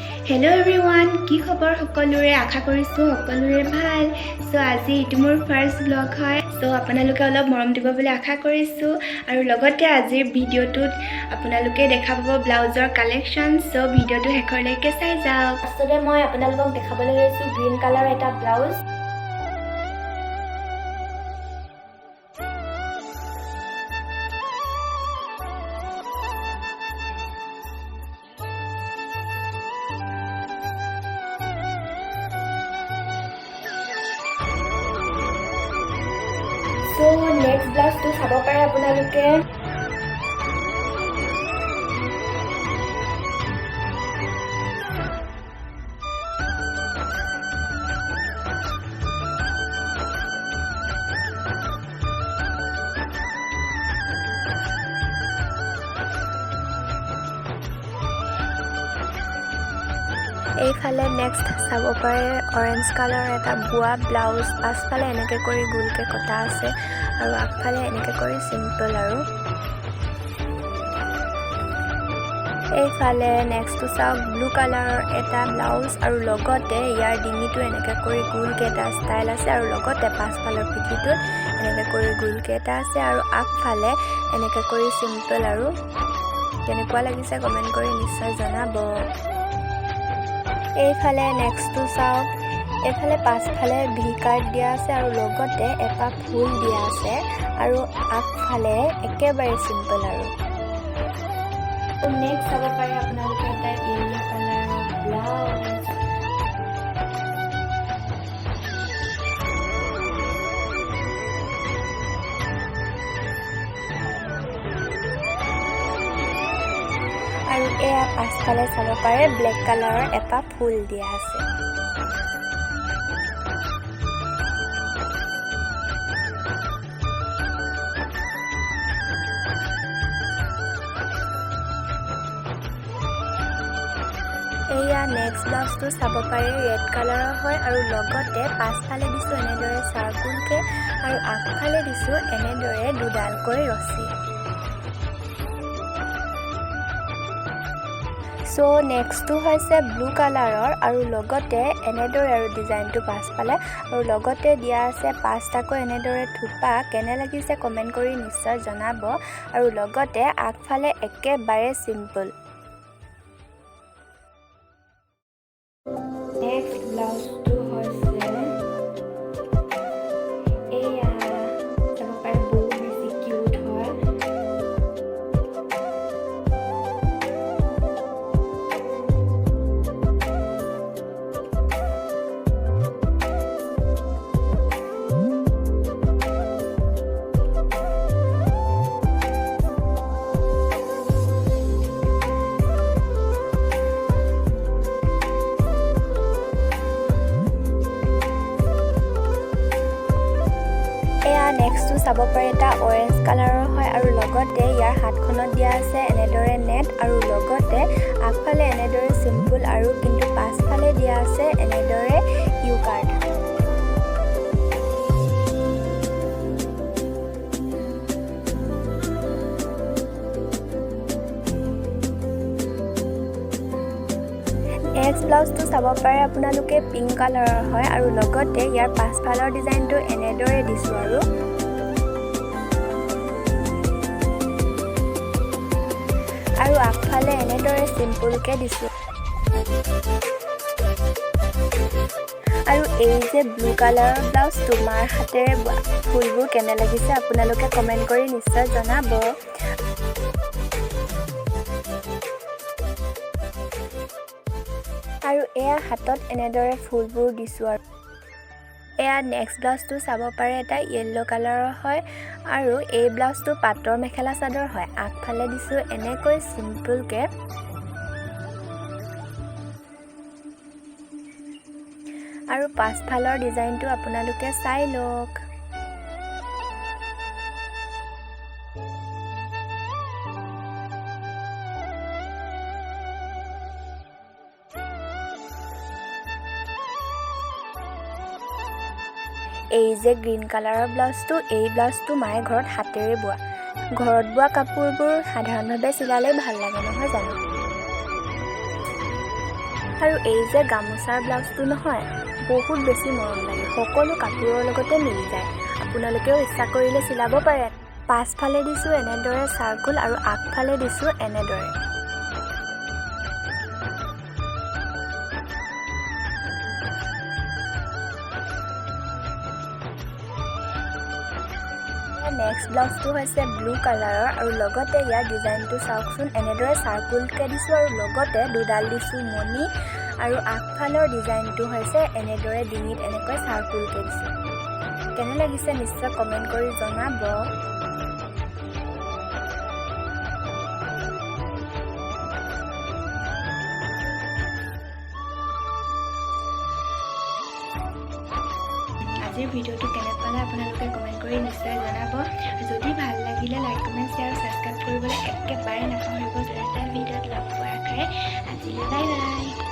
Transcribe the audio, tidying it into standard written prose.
Hello everyone, কি খবৰ সকলোৰে আশা কৰিছো সকলোৰে ভাল সো আজি এটো মোৰ ফাৰ্স্ট ব্লগ হয় সো আপোনালোকে অলপ মৰম দিব বুলি আশা কৰিছো আৰু লগতে আজিৰ ভিডিওটোত আপোনালোকে দেখা পাব ব্লাউজৰ কালেকচন সো ভিডিওটো হেকৰলৈকে চাই যাওক ফাৰ্ষ্টতে মই আপোনালোকক দেখাবলৈ লৈছো গ্ৰীন কালাৰ এটা blouse So next blouse to চাব পাৰে আপোনালোকে এইফালে নেক্সট চাব পাৰে অৰেঞ্জ কালাৰ এটা বুৱা ব্লাউজ পাছফালে এনেকৈ কৰি গোলকে কটা আছে আৰু আগফালে এনেকৈ কৰি সিম্পল আৰু এইফালে নেক্সট চাওক ব্লু কালাৰৰ এটা ব্লাউজ আৰু লগতে ইয়াৰ ডিঙিটো এনেকৈ কৰি গোলকে এটা ষ্টাইল আছে আৰু লগতে পাছফালৰ পিঠিটোত এনেকৈ কৰি গোলকে এটা আছে আৰু আগফালে এনেকৈ কৰি সিম্পল আৰু কেনেকুৱা লাগিছে কমেন্ট কৰি নিশ্চয় জনাব এইফালে নেক্সট চাওক এইফালে পাছফালে ভি কাট দিয়া আছে আৰু লগতে এটা ফুল দিয়া আছে আৰু আগফালে একেবাৰে সিম্পল আৰু নেক্সট চাব পাৰে আপোনালোকে এটা ইয়েলো কালাৰৰ ব্লাউজ আৰু এয়া পাছফালে চাব পাৰে ব্লেক কালাৰৰ এটা ফুল দিয়া আছে এয়া নেক্সট ব্লাউজটো চাব পাৰে ৰেড কালাৰৰ হয় আৰু লগতে পাছফালে দিছো এনেদৰে সাৰ্কুলকে আৰু আগফালে দিছো এনেদৰে দুডালকৈ ৰছী সো নেক্সটটো হৈছে ব্লু কালাৰৰ আৰু লগতে এনেদৰে আৰু ডিজাইনটো পাছফালে আৰু লগতে দিয়া আছে পাঁচটাকৈ এনেদৰে থুপা কেনে লাগিছে কমেন্ট কৰি নিশ্চয় জনাব আৰু লগতে আগফালে একেবাৰে সিম্পল নেক্সট ব্লাউজটো হৈছে এয়া চাব পাৰে বহুত বেছি কিউট হয় নেক্সটটো চাব পাৰে এটা অৰেঞ্জ কালাৰৰ হয় আৰু লগতে ইয়াৰ হাতখনত দিয়া আছে এনেদৰে নেট আৰু লগতে আগফালে এনেদৰে সিম্পল আৰু কিন্তু পাছফালে দিয়া আছে এনেদৰে ইউ কাৰ্ড নেক্সট ব্লাউজটো চাব পাৰে আপোনালোকে পিংক কালাৰৰ হয় আৰু লগতে ইয়াৰ পাছফালৰ ডিজাইনটো এনেদৰে দিছো আৰু আগফালে এনেদৰে সিম্পলকে দিছো আৰু এই যে ব্লু কালাৰৰ ব্লাউজ তোমাৰ হাতেৰে ফুলবোৰ কেনে লাগিছে আপোনালোকে কমেন্ট কৰি নিশ্চয় জনাব আৰু এয়া হাতত এনেদৰে ফুলবোৰ দিছো আৰু এয়া নেক্সট ব্লাউজটো চাব পাৰে এটা ইয়েলো কালাৰৰ হয় আৰু এই ব্লাউজটো পাটৰ মেখেলা চাদৰ হয় আগফালে দিছো এনেকৈ সিম্পলকে আৰু পাছফালৰ ডিজাইনটো আপোনালোকে চাই লওক এই যে গ্ৰীন কালাৰৰ ব্লাউজটো এই ব্লাউজটো মায়ে ঘৰত হাতেৰে বোৱা ঘৰত বোৱা কাপোৰবোৰ সাধাৰণভাৱে চিলালে ভাল লাগে নহয় জানো আৰু এই যে গামোচাৰ ব্লাউজটো নহয় বহুত বেছি মৰম লাগে, সকলো কাপোৰৰ লগতে মিলি যায়। আপোনালোকেও ইচ্ছা কৰিলে চিলাব পাৰে। পাছফালে দিছোঁ এনেদৰে চাৰ্কুল আৰু আগফালে দিছোঁ এনেদৰে। নেক্সট ব্লাউজটো হৈছে ব্লু কালাৰৰ আৰু লগতে ইয়াৰ ডিজাইনটো চাওকচোন, এনেদৰে চাৰ্কুলকৈ দিছোঁ আৰু লগতে দুডাল দিছোঁ মণি আৰু আগফালৰ ডিজাইনটো হৈছে এনেদৰে ডিঙিত এনেকৈ চাৰ্কুলকৈ দিছোঁ। কেনে লাগিছে নিশ্চয় কমেণ্ট কৰি জনাব। আজিৰ ভিডিঅ'টো কেনে পালে আপোনালোকে কমেণ্ট কৰি নিশ্চয় জনাব। যদি ভাল লাগিলে লাইক কমেণ্ট শ্বেয়াৰ ছাবস্ক্ৰাইব কৰিবলৈ একেবাৰে নাপাহৰিব। এটা ভিডিঅ'ত লগ পোৱাৰ আশাৰে আজিলৈ বাই বাই।